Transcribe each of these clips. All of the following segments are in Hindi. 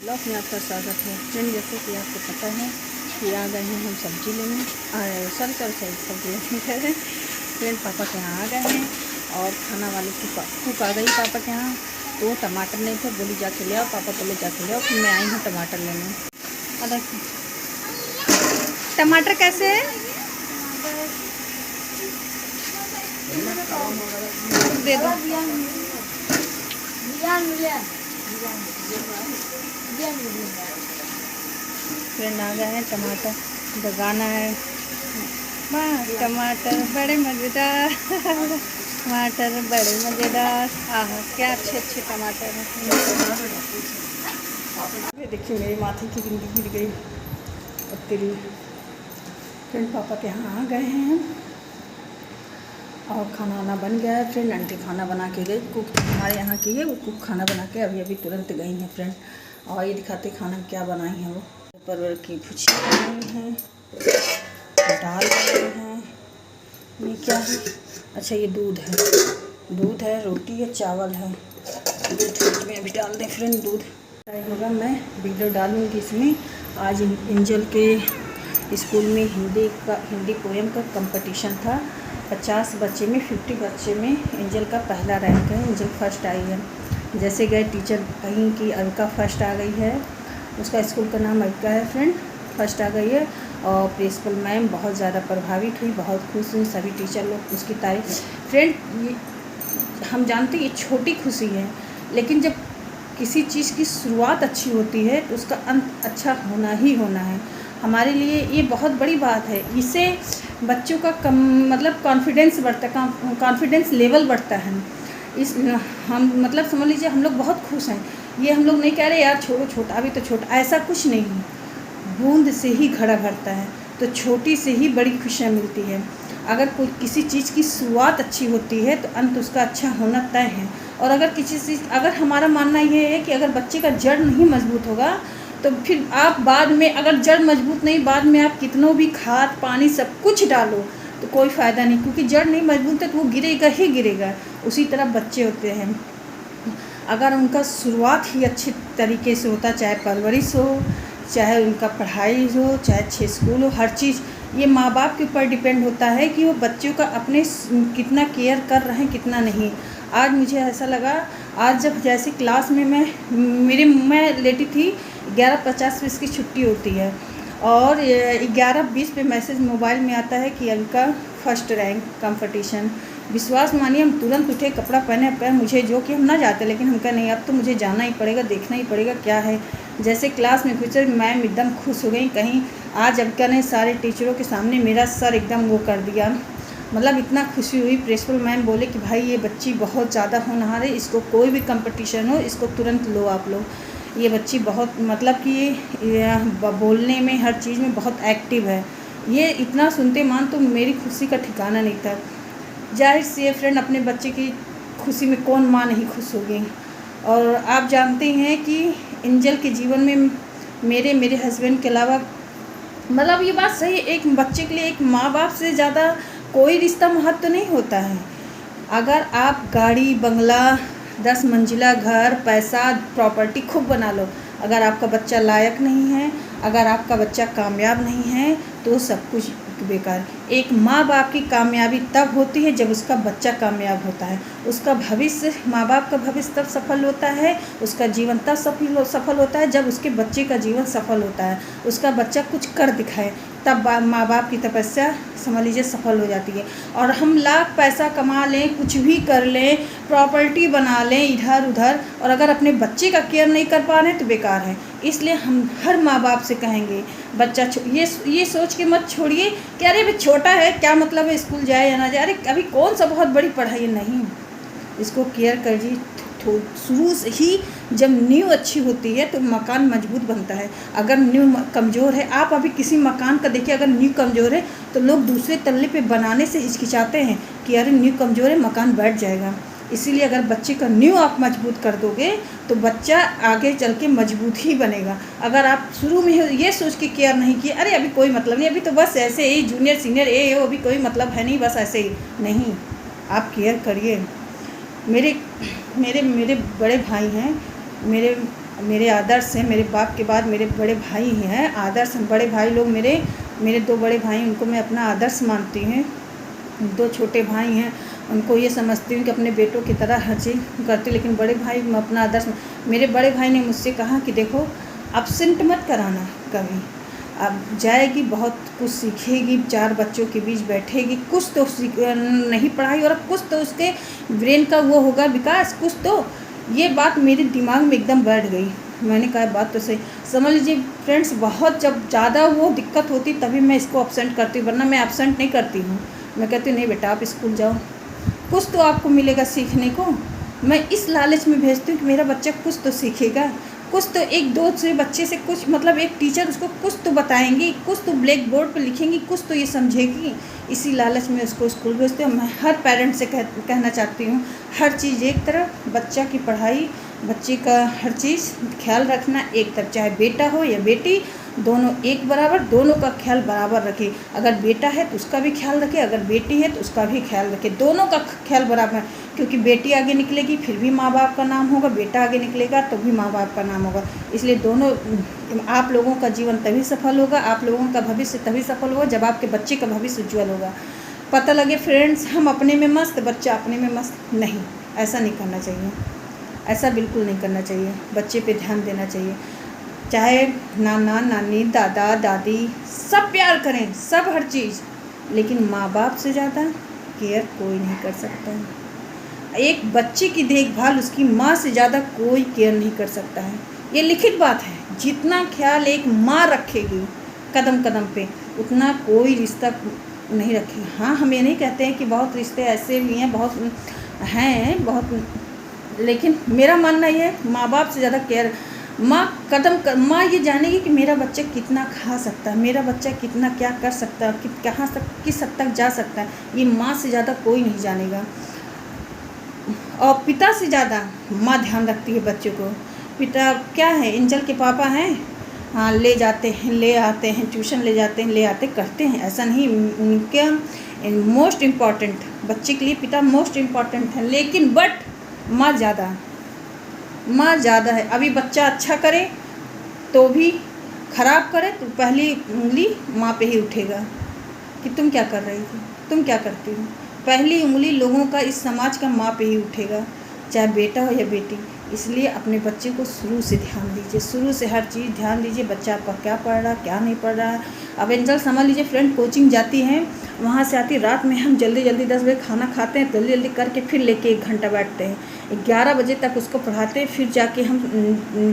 ब्लॉग में आपका स्वागत है फ्रेंड। जैसे कि आपको पता है कि आ गए हैं हम सब्जी लेने, सॉरी सब्जी लेने फ्रेंड पापा के यहाँ आ गए हैं और खाना वाले कुक आ गई पापा के यहाँ। तो टमाटर नहीं थे, बोली जाके ले आओ, पापा बोले जाके ले आओ, फिर मैं आई हूँ टमाटर लेने। और टमाटर कैसे है दे दो। फ्रेंड आ गए हैं, टमाटर लगाना है। वाह टमाटर बड़े मज़ेदार टमाटर बड़े मज़ेदार। आह क्या अच्छे अच्छे टमाटर हैं। देखिए मेरे माथे की बिंदी गिर गई। और तेरी फ्रेंड पापा के यहाँ आ गए हैं और खाना वाना बन गया है फ्रेंड। आंटी खाना बना के गई, कुक हमारे यहाँ की है, वो कुक खाना बना के अभी अभी तुरंत गई हैं फ्रेंड। और ये दिखाते खाना क्या बनाई हैं। वो परवल की भुजिया बनाई हैं, दाल बनाई हैं। ये क्या है? अच्छा ये दूध है, रोटी है, चावल है। दूध में अभी डाल दें फ्रेंड, दूध होगा। मैं वीडियो डालूँगी इसमें। आज एंजल के स्कूल में हिंदी पोएम का कंपटीशन था। 50 बच्चे में 50 बच्चे में एंजल का पहला रैंक है। एंजल फर्स्ट आई है। जैसे गए टीचर कहीं कि अविका फर्स्ट आ गई है, उसका स्कूल का नाम अविका है फ्रेंड, फर्स्ट आ गई है। और प्रिंसिपल मैम बहुत ज़्यादा प्रभावित हुई, बहुत खुश हुई। सभी टीचर लोग उसकी तारीफ। फ्रेंड ये हम जानते हैं ये छोटी खुशी है, लेकिन जब किसी चीज़ की शुरुआत अच्छी होती है तो उसका अंत अच्छा होना ही होना है। हमारे लिए ये बहुत बड़ी बात है। इससे बच्चों का मतलब कॉन्फिडेंस बढ़ता है, कॉन्फिडेंस लेवल बढ़ता है। हम मतलब समझ लीजिए हम लोग बहुत खुश हैं। ये हम लोग नहीं कह रहे यार छोड़ो, छोटा अभी तो छोटा, ऐसा कुछ नहीं है। बूंद से ही घड़ा भरता है, तो छोटी से ही बड़ी खुशियाँ मिलती है। अगर कोई किसी चीज़ की शुरुआत अच्छी होती है तो अंत उसका अच्छा होना तय है। और अगर हमारा मानना ये है कि अगर बच्चे का जड़ नहीं मजबूत होगा तो फिर आप बाद में, अगर जड़ मजबूत नहीं, बाद में आप कितनों भी खाद पानी सब कुछ डालो तो कोई फ़ायदा नहीं, क्योंकि जड़ नहीं मजबूत है तो वो गिरेगा ही गिरेगा। उसी तरह बच्चे होते हैं, अगर उनका शुरुआत ही अच्छे तरीके से होता, चाहे परवरिश हो, चाहे उनका पढ़ाई हो, चाहे अच्छे स्कूल हो, हर चीज़ ये माँ बाप के ऊपर डिपेंड होता है कि वो बच्चों का अपने कितना केयर कर रहे हैं, कितना नहीं। आज मुझे ऐसा लगा, आज जब जैसे क्लास में मैं लेटी थी, 11:50 इसकी छुट्टी होती है और 11:20 पे मैसेज मोबाइल में आता है कि अविका फर्स्ट रैंक कंपटीशन। विश्वास मानिए हम तुरंत उठे, कपड़ा पहने, अब मुझे जो कि हम ना जाते, लेकिन हम कहा नहीं अब तो मुझे जाना ही पड़ेगा, देखना ही पड़ेगा क्या है। जैसे क्लास में घुसे मैम एकदम खुश हो गई। कहीं आज अविका ने सारे टीचरों के सामने मेरा सर एकदम वो कर दिया, मतलब इतना खुशी हुई। प्रिंसिपल मैम बोले कि भाई ये बच्ची बहुत ज़्यादा होनहार है, इसको कोई भी कंपटीशन हो इसको तुरंत लो आप लोग। ये बच्ची बहुत मतलब कि ये बोलने में हर चीज़ में बहुत एक्टिव है। ये इतना सुनते मान तो मेरी खुशी का ठिकाना नहीं था। जाहिर सी फ्रेंड अपने बच्चे की खुशी में कौन माँ नहीं खुश होगी। और आप जानते हैं कि एंजल के जीवन में मेरे हस्बैंड के अलावा, मतलब ये बात सही है, एक बच्चे के लिए एक माँ बाप से ज़्यादा कोई रिश्ता महत्व नहीं होता है। अगर आप गाड़ी बंगला 10 मंजिला घर पैसा प्रॉपर्टी खूब बना लो, अगर आपका बच्चा लायक नहीं है, अगर आपका बच्चा कामयाब नहीं है तो सब कुछ बेकार। एक माँ बाप की कामयाबी तब होती है जब उसका बच्चा कामयाब होता है। उसका भविष्य, माँ बाप का भविष्य तब सफल होता है, उसका जीवन तब सफल होता है जब उसके बच्चे का जीवन सफल होता है। उसका बच्चा कुछ कर दिखाए, तब माँ बाप की तपस्या समझ लीजिए सफल हो जाती है। और हम लाख पैसा कमा लें, कुछ भी कर लें, प्रॉपर्टी बना लें इधर उधर, और अगर अपने बच्चे का केयर नहीं कर पा रहे हैं तो बेकार है। इसलिए हम हर माँ बाप से कहेंगे बच्चा ये सोच के मत छोड़िए कि अरे अभी छोटा है क्या मतलब है स्कूल जाए या ना जाए, अरे अभी कौन सा बहुत बड़ी पढ़ाई नहीं, इसको केयर करिए। शुरू से ही जब नींव अच्छी होती है तो मकान मजबूत बनता है। अगर नींव कमज़ोर है, आप अभी किसी मकान का देखिए, अगर नींव कमज़ोर है तो लोग दूसरे तल्ले पे बनाने से हिचकिचाते हैं कि अरे नींव कमज़ोर है, मकान बैठ जाएगा। इसीलिए अगर बच्चे का नींव आप मजबूत कर दोगे तो बच्चा आगे चल के मजबूत ही बनेगा। अगर आप शुरू में ये सोच के केयर नहीं किए, अरे अभी कोई मतलब नहीं, अभी तो बस ऐसे ही जूनियर सीनियर ये अभी कोई मतलब है नहीं, बस ऐसे ही नहीं, आप केयर करिए। मेरे बड़े भाई हैं, मेरे मेरे आदर्श हैं, मेरे बाप के बाद मेरे बड़े भाई हैं आदर्श। बड़े भाई लोग मेरे 2 बड़े भाई, उनको मैं अपना आदर्श मानती हूँ। 2 छोटे भाई हैं, उनको ये समझती हूँ कि अपने बेटों की तरह हर चीज़ करती, लेकिन बड़े भाई मैं अपना आदर्श। मेरे बड़े भाई ने मुझसे कहा कि देखो एब्सेंट मत कराना कभी, अब जाएगी बहुत कुछ सीखेगी, 4 बच्चों के बीच बैठेगी, कुछ तो नहीं पढ़ाई और कुछ तो उसके ब्रेन का वो होगा विकास, कुछ तो। ये बात मेरे दिमाग में एकदम बैठ गई। मैंने कहा बात तो सही। समझ लीजिए फ्रेंड्स, बहुत जब ज़्यादा वो दिक्कत होती तभी मैं इसको एब्सेंट करती हूँ, वरना मैं एब्सेंट नहीं करती हूँ। मैं कहती हूँ नहीं बेटा आप स्कूल जाओ, कुछ तो आपको मिलेगा सीखने को। मैं इस लालच में भेजती हूँ कि मेरा बच्चा कुछ तो सीखेगा, कुछ तो एक 2 से बच्चे से कुछ मतलब एक टीचर उसको कुछ तो बताएंगी, कुछ तो ब्लैक बोर्ड पर लिखेंगी, कुछ तो ये समझेगी। इसी लालच में उसको स्कूल भेजती हूँ। मैं हर पेरेंट्स से कहना चाहती हूँ, हर चीज़ एक तरफ, बच्चा की पढ़ाई, बच्चे का हर चीज़ ख्याल रखना एक तरफ, चाहे बेटा हो या बेटी, दोनों एक बराबर, दोनों का ख्याल बराबर रखें। अगर बेटा है तो उसका भी ख्याल रखें, अगर बेटी है तो उसका भी ख्याल रखें, दोनों का ख्याल बराबर। क्योंकि बेटी आगे निकलेगी फिर भी माँ बाप का नाम होगा, बेटा आगे निकलेगा तो भी माँ बाप का नाम होगा। इसलिए दोनों, आप लोगों का जीवन तभी सफल होगा, आप लोगों का भविष्य तभी सफल होगा जब आपके बच्चे का भविष्य उज्ज्वल होगा। पता लगे फ्रेंड्स हम अपने में मस्त, बच्चा अपने में मस्त, नहीं, ऐसा नहीं करना चाहिए, ऐसा बिल्कुल नहीं करना चाहिए। बच्चे पे ध्यान देना चाहिए, चाहे नाना नानी दादा दादी सब प्यार करें, सब हर चीज़, लेकिन माँ बाप से ज़्यादा केयर कोई नहीं कर सकता है। एक बच्चे की देखभाल उसकी माँ से ज़्यादा कोई केयर नहीं कर सकता है, ये लिखित बात है। जितना ख्याल एक माँ रखेगी कदम कदम पे, उतना कोई रिश्ता नहीं रखेगा। हाँ, हम ये नहीं कहते हैं कि बहुत रिश्ते ऐसे भी हैं, बहुत, लेकिन मेरा मानना ये है माँ बाप से ज़्यादा केयर माँ ये जानेगी कि मेरा बच्चा कितना खा सकता है, मेरा बच्चा कितना क्या कर सकता है, कहाँ तक किस हद तक जा सकता है, ये माँ से ज़्यादा कोई नहीं जानेगा। और पिता से ज़्यादा माँ ध्यान रखती है बच्चों को। पिता क्या है, एंजल के पापा हैं, हाँ ले जाते हैं, ले आते हैं, ट्यूशन ले जाते हैं, ले आते करते हैं, ऐसा नहीं। उनके मोस्ट इम्पॉर्टेंट, बच्चे के लिए पिता मोस्ट इम्पॉर्टेंट है, लेकिन बट माँ ज़्यादा है। अभी बच्चा अच्छा करे तो भी, ख़राब करे तो पहली उंगली माँ पे ही उठेगा कि तुम क्या कर रही थी, तुम क्या करती हो। पहली उंगली लोगों का, इस समाज का माँ पे ही उठेगा, चाहे बेटा हो या बेटी। इसलिए अपने बच्चे को शुरू से ध्यान दीजिए, शुरू से हर चीज़ ध्यान दीजिए, बच्चा आपका क्या पढ़ रहा क्या नहीं पढ़ रहा है। अब एंजल समझ लीजिए फ्रेंड, कोचिंग जाती हैं, वहाँ से आती रात में, हम जल्दी 10 बजे खाना खाते हैं, जल्दी करके फिर लेके 1 घंटा बैठते हैं, 11 बजे तक उसको पढ़ाते हैं, फिर जाके हम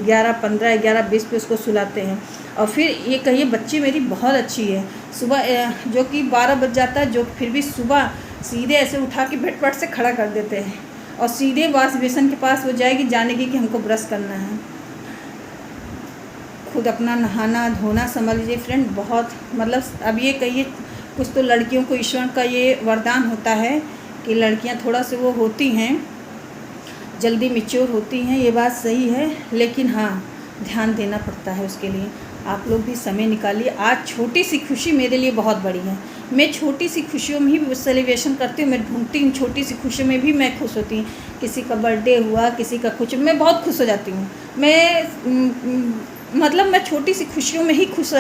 11:15 11:20 पे उसको सुलाते हैं। और फिर ये कहिए बच्ची मेरी बहुत अच्छी है, सुबह जो कि 12 बज जाता है, जो फिर भी सुबह सीधे ऐसे उठा के बेड पर से खड़ा कर देते हैं और सीधे वॉश बेसन के पास वो जाएगी, जानेगी कि हमको ब्रश करना है। खुद अपना नहाना धोना समझ लीजिए फ्रेंड, बहुत मतलब, अब ये कहिए कुछ तो लड़कियों को ईश्वर का ये वरदान होता है कि लड़कियां थोड़ा से वो होती हैं, जल्दी मैच्योर होती हैं, ये बात सही है, लेकिन हाँ ध्यान देना पड़ता है उसके लिए। आप लोग भी समय निकालिए। आज छोटी सी खुशी मेरे लिए बहुत बड़ी है, मैं छोटी सी खुशियों में ही सेलिब्रेशन करती हूँ, मैं ढूंढती हूँ छोटी सी खुशियों में भी मैं खुश होती हूँ। किसी का बर्थडे हुआ, किसी का कुछ, मैं बहुत खुश हो जाती हूँ। मैं छोटी सी खुशियों में ही खुश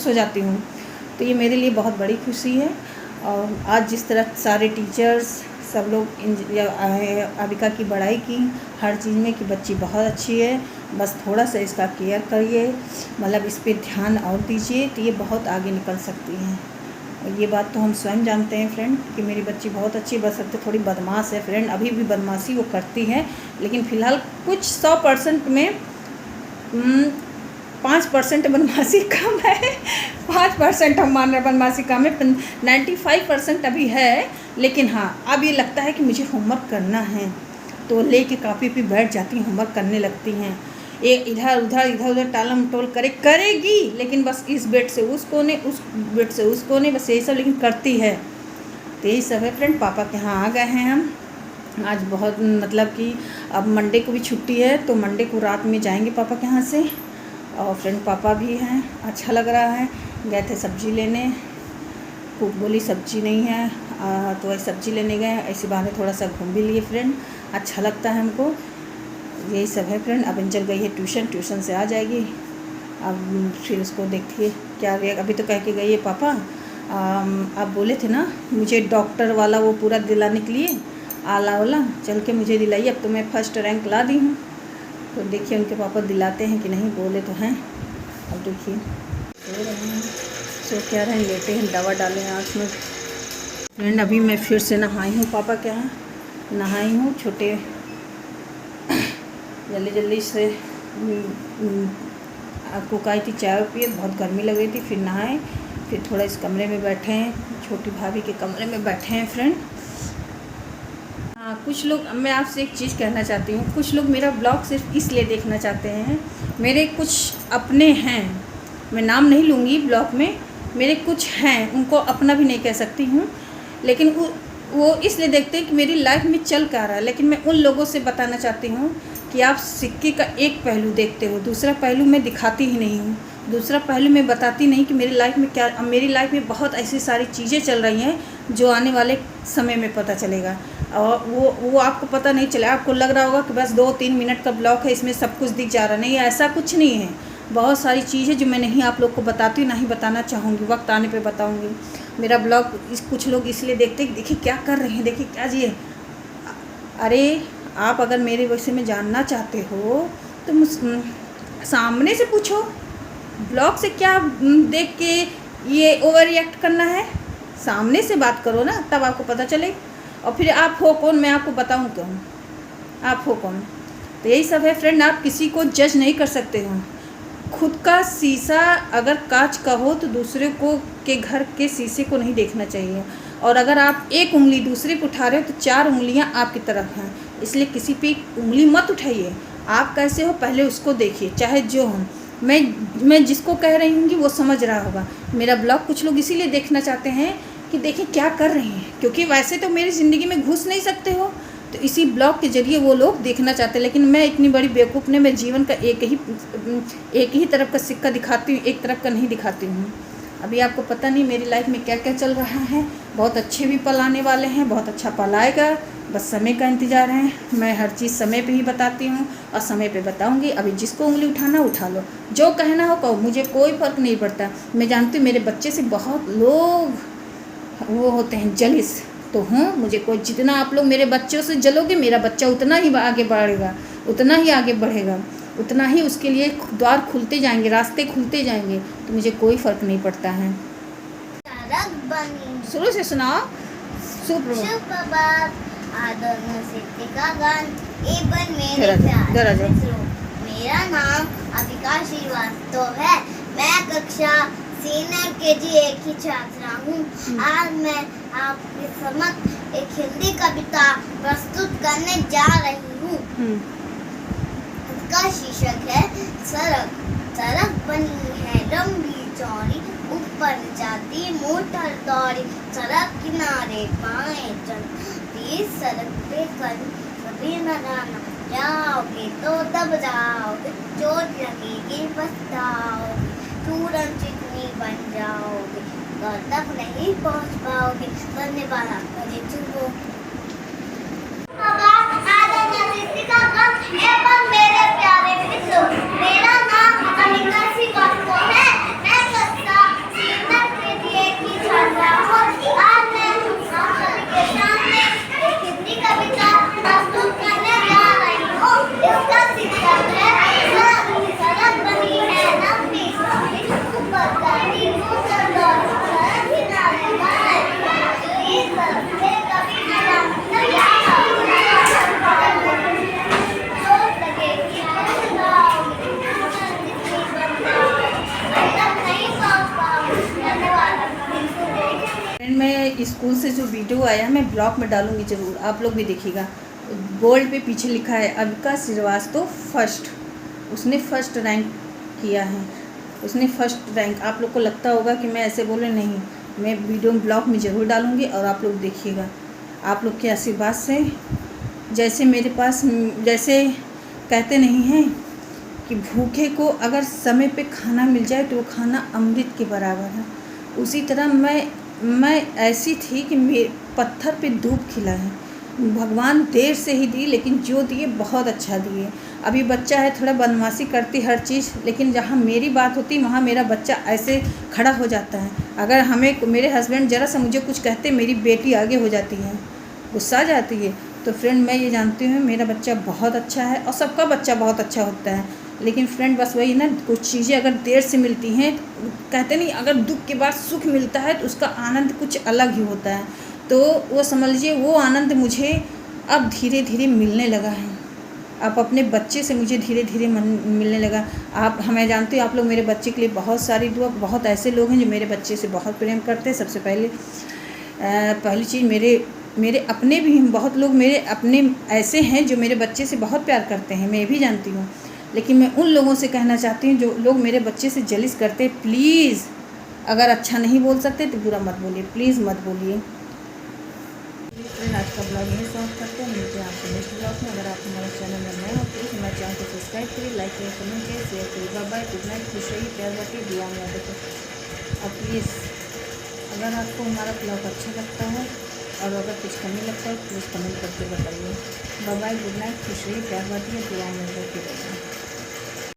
हो जाती हूँ, तो ये मेरे लिए बहुत बड़ी खुशी है। और आज जिस तरह सारे टीचर्स सब लोग अबिका की बड़ाई की हर चीज़ में कि बच्ची बहुत अच्छी है, बस थोड़ा सा इसका केयर करिए, मतलब इस पर ध्यान और दीजिए तो ये बहुत आगे निकल सकती है। और ये बात तो हम स्वयं जानते हैं फ्रेंड कि मेरी बच्ची बहुत अच्छी, बस सकते थोड़ी बदमाश है फ्रेंड, अभी भी बदमाशी वो करती है, लेकिन फ़िलहाल कुछ 100% में 5% बदमाशी कम है, 5% हम मान रहे बदमाशी कम है, 95% अभी है। लेकिन हाँ, अब ये लगता है कि मुझे होमवर्क करना है तो लेके कापी पे बैठ जाती हैं, होमवर्क करने लगती हैं। इधर उधर टालम टोल करेगी, लेकिन बस इस बेड से उस कोने, उस बेड से उस कोने, बस यही सब लेकिन करती है। तो यही सब है फ्रेंड। पापा के यहाँ आ गए हैं हम आज, बहुत मतलब कि अब मंडे को भी छुट्टी है तो मंडे को रात में जाएंगे पापा के यहाँ से। और फ्रेंड पापा भी हैं, अच्छा लग रहा है। गए थे सब्ज़ी लेने, खूब बोली सब्ज़ी नहीं है तो वही सब्ज़ी लेने गए, ऐसी बहाने थोड़ा सा घूम भी लिए फ्रेंड, अच्छा लगता है हमको। यही सब है फ्रेंड। अब अंजल गई है ट्यूशन से आ जाएगी। अब फिर उसको देखिए क्या रिएक्ट। अभी तो कह के गई है पापा आप बोले थे ना मुझे डॉक्टर वाला वो पूरा दिलाने के लिए, आला वाला चल के मुझे दिलाइए। अब तो मैं फर्स्ट रैंक ला दी हूँ, तो देखिए उनके पापा दिलाते हैं कि नहीं। बोले तो हैं। अब देखिए सो रहे हैं, सो क्या रहे हैं, लेटे हैं, दवा डाले हैं आँख में। फ्रेंड अभी मैं फिर से नहाई हूँ, पापा क्या है नहाई हूँ। छोटे जल्दी से आपको कही थी चाय पिए, बहुत गर्मी लग रही थी, फिर नहाए, फिर थोड़ा इस कमरे में बैठे हैं, छोटी भाभी के कमरे में बैठे हैं फ्रेंड। हाँ कुछ लोग, मैं आपसे एक चीज़ कहना चाहती हूँ, कुछ लोग मेरा ब्लॉग सिर्फ इसलिए देखना चाहते हैं। मेरे कुछ अपने हैं, मैं नाम नहीं लूँगी ब्लॉग में, मेरे कुछ हैं, उनको अपना भी नहीं कह सकती हूँ, लेकिन वो इसलिए देखते हैं कि मेरी लाइफ में चल क्या रहा है। लेकिन मैं उन लोगों से बताना चाहती हूँ कि आप सिक्के का एक पहलू देखते हो, दूसरा पहलू मैं दिखाती ही नहीं हूँ। दूसरा पहलू मैं बताती नहीं कि मेरी लाइफ में क्या, मेरी लाइफ में बहुत ऐसी सारी चीज़ें चल रही हैं जो आने वाले समय में पता चलेगा। और वो आपको पता नहीं चला, आपको लग रहा होगा कि बस 2-3 मिनट का ब्लॉग है, इसमें सब कुछ दिख जा रहा। नहीं, ऐसा कुछ नहीं है। बहुत सारी चीज़ें जो मैं नहीं आप लोग को बताती हूँ, ना ही बताना चाहूँगी, वक्त आने पे बताऊँगी। मेरा ब्लॉग कुछ लोग इसलिए देखते हैं, देखिए क्या कर रहे हैं, देखिए क्या जी। अरे आप अगर मेरे विषय में जानना चाहते हो तो सामने से पूछो। ब्लॉग से क्या देख के ये ओवर रिएक्ट करना है, सामने से बात करो ना, तब आपको पता चले। और फिर आप हो कौन, मैं आपको बताऊँ क्यों, आप हो कौन। तो यही सब है फ्रेंड, आप किसी को जज नहीं कर सकते हो। खुद का शीशा अगर कांच का हो तो दूसरे को के घर के शीशे को नहीं देखना चाहिए। और अगर आप एक उंगली दूसरे को उठा रहे हो तो 4 उंगलियां आपकी तरफ हैं, इसलिए किसी पे उंगली मत उठाइए। आप कैसे हो पहले उसको देखिए, चाहे जो हो। मैं जिसको कह रही हूँ वो समझ रहा होगा। मेरा ब्लॉग कुछ लोग इसीलिए देखना चाहते हैं कि देखिए क्या कर रही हैं, क्योंकि वैसे तो मेरी ज़िंदगी में घुस नहीं सकते हो, तो इसी ब्लॉग के ज़रिए वो लोग देखना चाहते हैं। लेकिन मैं इतनी बड़ी बेवकूफ़ ने, मैं जीवन का एक ही तरफ का सिक्का दिखाती हूँ, एक तरफ का नहीं दिखाती हूँ। अभी आपको पता नहीं मेरी लाइफ में क्या क्या चल रहा है। बहुत अच्छे भी पल आने वाले हैं, बहुत अच्छा पल आएगा, बस समय का इंतज़ार है। मैं हर चीज़ समय पे ही बताती हूँ और समय पे बताऊँगी। अभी जिसको उंगली उठाना उठा लो, जो कहना हो कहो, मुझे कोई फ़र्क नहीं पड़ता। मैं जानती हूँ मेरे बच्चे से बहुत लोग वो होते हैं जलिस, तो हूँ मुझे कोई, जितना आप लोग मेरे बच्चों से जलोगे मेरा बच्चा उतना ही आगे बढ़ेगा, उतना ही आगे बढ़ेगा, उतना ही उसके लिए द्वार खुलते जाएंगे, रास्ते खुलते जाएंगे। तो मुझे कोई फ़र्क नहीं पड़ता है। शुरू से सुनाओ। सुप्रभात। मेरा नाम अविका श्रीवास्तव है। मैं कक्षा सीनियर KG 1 की छात्रा हूँ। आज मैं आपके समक्ष एक हिंदी कविता प्रस्तुत करने जा रही हूँ। इसका शीर्षक है सड़क। सड़क बनी है लंबी चौड़ी, ऊपर जाती मोटर दौड़ी, सड़क किनारे पाए चलती, सड़क पे कभी न जाना, जाओगे तो दब जाओगे, चोट लगेगी पछताओगे, चूरन चिकनी बन जाओगे, घर तक नहीं पहुंच पाओगे। धन्यवाद आपका। मेरे प्यारे मित्रों, मेरा नाम अविका श्रीवास्तव है। मैं कक्षा सीनियर KG 1 की छात्रा हूँ। आज मैं आप सभी के सामने एक हिंदी कविता प्रस्तुत करने जा रही हूँ। इसका शीर्षक है सड़क बनी है लंबी चौड़ी, ऊपर जाती मोटर दौड़ी, सड़क किनारे पाए चलती, सड़क पे कभी न जाना, मैं स्कूल से जो वीडियो आया मैं ब्लॉग में डालूंगी ज़रूर, आप लोग भी देखिएगा। बोर्ड पे पीछे लिखा है अविका श्रीवास्तव फर्स्ट, उसने फर्स्ट रैंक किया है, उसने फर्स्ट रैंक। आप लोग को लगता होगा कि मैं ऐसे बोले, नहीं, मैं वीडियो ब्लॉग में ज़रूर डालूंगी और आप लोग देखिएगा। आप लोग के आशीर्वाद से, जैसे मेरे पास, जैसे कहते नहीं हैं कि भूखे को अगर समय पे खाना मिल जाए तो वो खाना अमृत के बराबर है, उसी तरह मैं ऐसी थी कि मेरे पत्थर पे धूप खिला है। भगवान देर से ही दी, लेकिन जो दिए बहुत अच्छा दिए। अभी बच्चा है, थोड़ा बदमाशी करती हर चीज़, लेकिन जहाँ मेरी बात होती वहाँ मेरा बच्चा ऐसे खड़ा हो जाता है। अगर हमें मेरे हस्बैंड ज़रा सा मुझे कुछ कहते, मेरी बेटी आगे हो जाती है, गुस्सा आ जाती है। तो फ्रेंड मैं ये जानती हूँ मेरा बच्चा बहुत अच्छा है, और सबका बच्चा बहुत अच्छा होता है। लेकिन फ्रेंड बस वही ना, कुछ चीज़ें अगर देर से मिलती हैं, कहते नहीं अगर दुख के बाद सुख मिलता है तो उसका आनंद कुछ अलग ही होता है। तो वो समझ लीजिए वो आनंद मुझे अब धीरे धीरे मिलने लगा है। अब अपने बच्चे से मुझे धीरे धीरे मिलने लगा। आप हमें जानते हो, आप लोग मेरे बच्चे के लिए बहुत सारी दुआ, बहुत ऐसे लोग हैं जो मेरे बच्चे से बहुत प्रेम करते हैं। सबसे पहली चीज़ मेरे अपने भी बहुत लोग मेरे अपने ऐसे हैं जो मेरे बच्चे से बहुत प्यार करते हैं, मैं भी जानती हूँ। लेकिन मैं उन लोगों से कहना चाहती हूँ जो लोग मेरे बच्चे से जलिस करते हैं, प्लीज़ अगर अच्छा नहीं बोल सकते तो बुरा मत बोलिए, प्लीज़ मत बोलिए। आज का ब्लॉग यही समाप्त करते हैं, मिलते हैं आपसे नेक्स्ट ब्लॉग में। अगर आप हमारे चैनल में नए हो प्लीज़ हमारे चैनल को सब्सक्राइब करिए, लाइक करिए, कमेंट करिए, शेयर करिए। बाय बाय, गुड नाइट, खुश रहिए, प्यार रखिए, दुआ में याद रखिए। और प्लीज़ अगर आपको हमारा ब्लॉग अच्छा लगता है और अगर कुछ कमी लगता है प्लीज़ कमेंट करके बताइए। बाय बाय, गुड नाइट, खुश रहिए, प्यार रखिए, दुआ में रखिए।